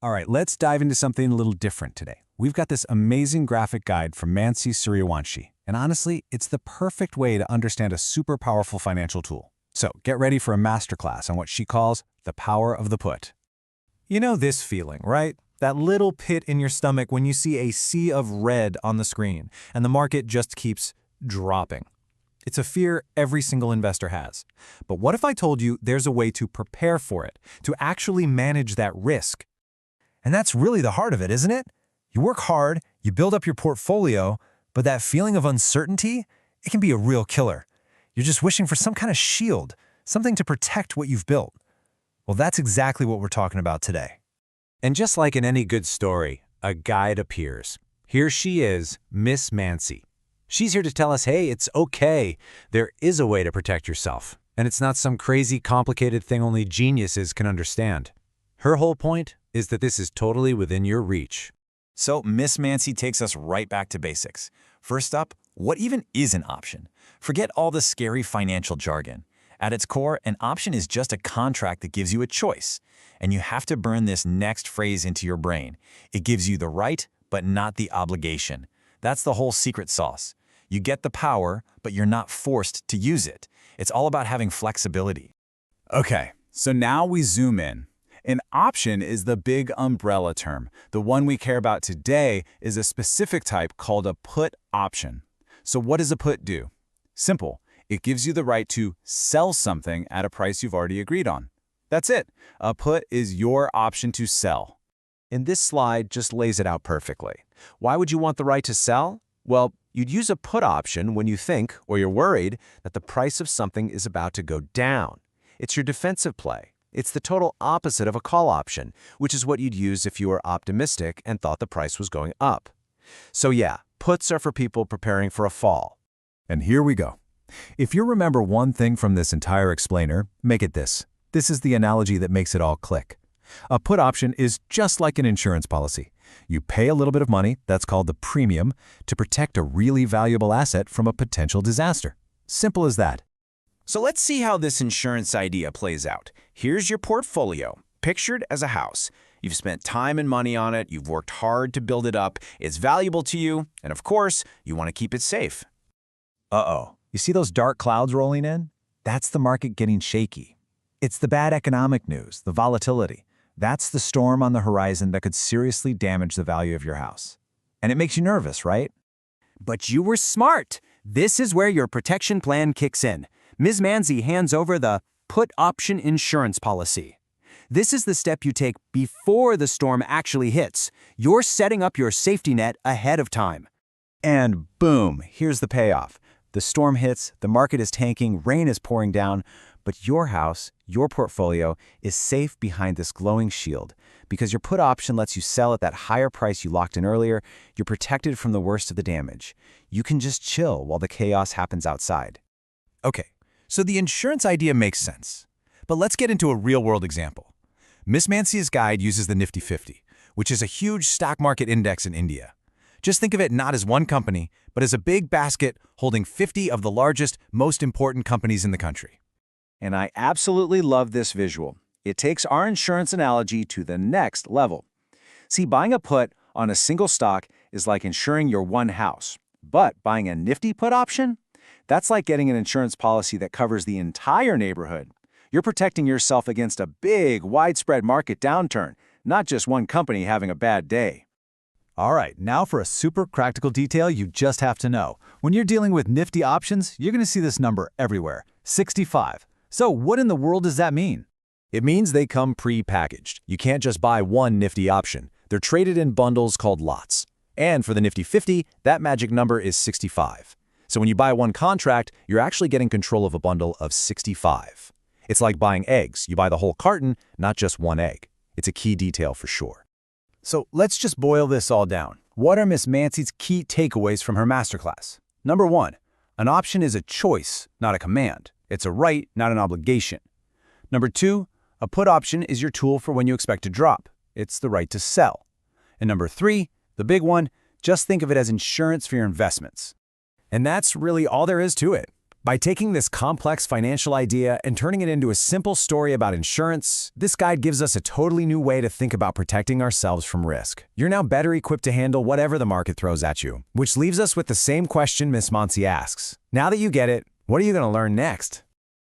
All right, let's dive into something a little different today. We've got this amazing graphic guide from Mansi, and honestly, it's the perfect way to understand a super powerful financial tool. So get ready for a masterclass on what she calls the power of the put. You know this feeling, right? That little pit in your stomach when you see a sea of red on the screen and the market just keeps dropping. It's a fear every single investor has. But what if I told you there's a way to prepare for it, to actually manage that risk? And that's really the heart of it, isn't it? You work hard, you build up your portfolio, but that feeling of uncertainty, it can be a real killer. You're just wishing for some kind of shield, something to protect what you've built. Well, that's exactly what we're talking about today. And just like in any good story, a guide appears. Here she is, Miss Mansi. She's here to tell us, hey, it's okay. There is a way to protect yourself. And it's not some crazy, complicated thing only geniuses can understand. Her whole point is that this is totally within your reach. So Miss Mansi takes us right back to basics. First up, what even is an option? Forget all the scary financial jargon. At its core, an option is just a contract that gives you a choice. And you have to burn this next phrase into your brain. It gives you the right, but not the obligation. That's the whole secret sauce. You get the power, but you're not forced to use it. It's all about having flexibility. Okay, so now we zoom in. An option is the big umbrella term. The one we care about today is a specific type called a put option. So what does a put do? Simple. It gives you the right to sell something at a price you've already agreed on. That's it. A put is your option to sell. And this slide just lays it out perfectly. Why would you want the right to sell? Well, you'd use a put option when you think, or you're worried, that the price of something is about to go down. It's your defensive play. It's the total opposite of a call option, which is what you'd use if you were optimistic and thought the price was going up. So yeah, puts are for people preparing for a fall. And here we go. If you remember one thing from this entire explainer, make it this. This is the analogy that makes it all click. A put option is just like an insurance policy. You pay a little bit of money, that's called the premium, to protect a really valuable asset from a potential disaster. Simple as that. So let's see how this insurance idea plays out. Here's your portfolio, pictured as a house. You've spent time and money on it, you've worked hard to build it up, it's valuable to you, and of course, you want to keep it safe. Uh-oh. You see those dark clouds rolling in? That's the market getting shaky. It's the bad economic news, the volatility. That's the storm on the horizon that could seriously damage the value of your house. And it makes you nervous, right? But you were smart. This is where your protection plan kicks in. Ms. Mansi hands over the put option insurance policy. This is the step you take before the storm actually hits. You're setting up your safety net ahead of time. And boom, here's the payoff. The storm hits, the market is tanking, rain is pouring down, but your house, your portfolio, is safe behind this glowing shield. Because your put option lets you sell at that higher price you locked in earlier, you're protected from the worst of the damage. You can just chill while the chaos happens outside. Okay, so the insurance idea makes sense. But let's get into a real-world example. Miss Mansi's guide uses the Nifty 50, which is a huge stock market index in India. Just think of it not as one company, but as a big basket holding 50 of the largest, most important companies in the country. And I absolutely love this visual. It takes our insurance analogy to the next level. See, buying a put on a single stock is like insuring your one house. But buying a Nifty put option? That's like getting an insurance policy that covers the entire neighborhood. You're protecting yourself against a big, widespread market downturn, not just one company having a bad day. All right, now for a super practical detail you just have to know. When you're dealing with Nifty options, you're going to see this number everywhere, 65. So what in the world does that mean? It means they come pre-packaged. You can't just buy one Nifty option. They're traded in bundles called lots. And for the Nifty 50, that magic number is 65. So when you buy one contract, you're actually getting control of a bundle of 65. It's like buying eggs. You buy the whole carton, not just one egg. It's a key detail for sure. So let's just boil this all down. What are Miss Mansi's key takeaways from her masterclass? Number 1, an option is a choice, not a command. It's a right, not an obligation. Number 2, a put option is your tool for when you expect to drop. It's the right to sell. And number 3, the big one, just think of it as insurance for your investments. And that's really all there is to it. By taking this complex financial idea and turning it into a simple story about insurance, this guide gives us a totally new way to think about protecting ourselves from risk. You're now better equipped to handle whatever the market throws at you, which leaves us with the same question Miss Mansi asks. Now that you get it, what are you going to learn next?